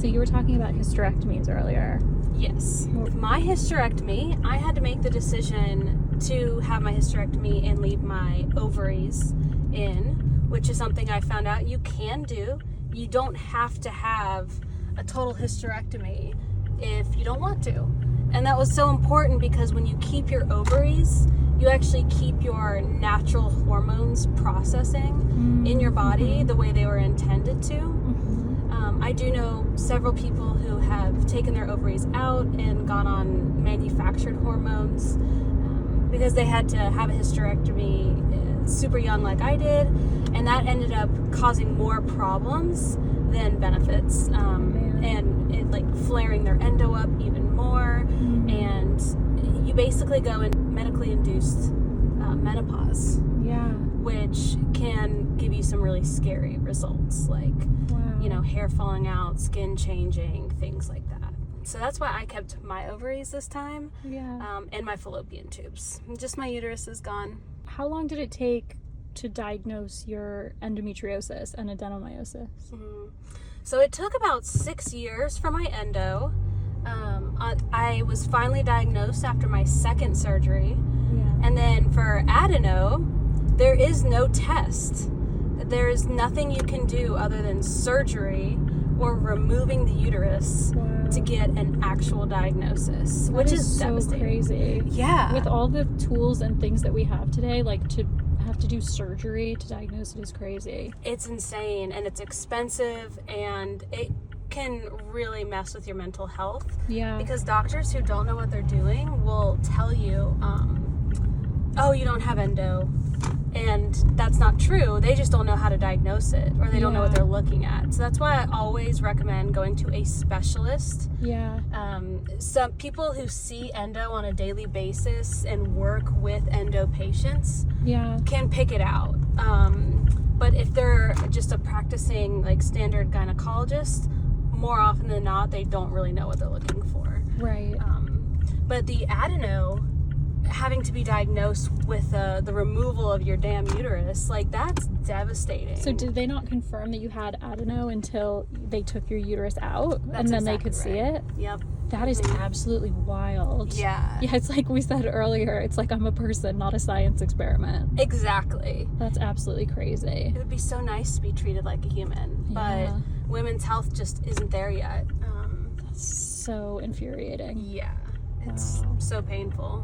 So you were talking about hysterectomies earlier. Yes. With my hysterectomy, I had to make the decision to have my hysterectomy and leave my ovaries in, which is something I found out you can do. You don't have to have a total hysterectomy if you don't want to. And that was so important because when you keep your ovaries, you actually keep your natural hormones processing in your body the way they were intended to. I do know several people who have taken their ovaries out and gone on manufactured hormones because they had to have a hysterectomy super young like I did, and that ended up causing more problems than benefits, and it like flaring their endo up even more, and you basically go in medically induced menopause, which can give you some really scary results, like hair falling out, skin changing, things like that. So that's why I kept my ovaries this time, and my fallopian tubes. Just my uterus is gone. How long did it take to diagnose your endometriosis and adenomyosis? So it took about 6 years for my endo. I was finally diagnosed after my second surgery. And then for adeno, there is no test. There is nothing you can do other than surgery or removing the uterus to get an actual diagnosis, which is so devastating. Crazy. Yeah. With all the tools and things that we have today, like to have to do surgery to diagnose it is crazy. It's insane, and it's expensive, and it can really mess with your mental health. Because doctors who don't know what they're doing will tell you, oh, you don't have endo. And that's not true. They just don't know how to diagnose it, or they don't know what they're looking at. So that's why I always recommend going to a specialist. Some people who see endo on a daily basis and work with endo patients can pick it out. But if they're just a practicing like standard gynecologist, more often than not, they don't really know what they're looking for. But the adeno, having to be diagnosed with the removal of your damn uterus, like that's devastating. So did they not confirm that you had adeno until they took your uterus out and then they could see it? That is absolutely wild. It's like we said earlier, it's like I'm a person, not a science experiment. Exactly. That's absolutely crazy. It would be so nice to be treated like a human, but women's health just isn't there yet. That's so infuriating. It's so painful.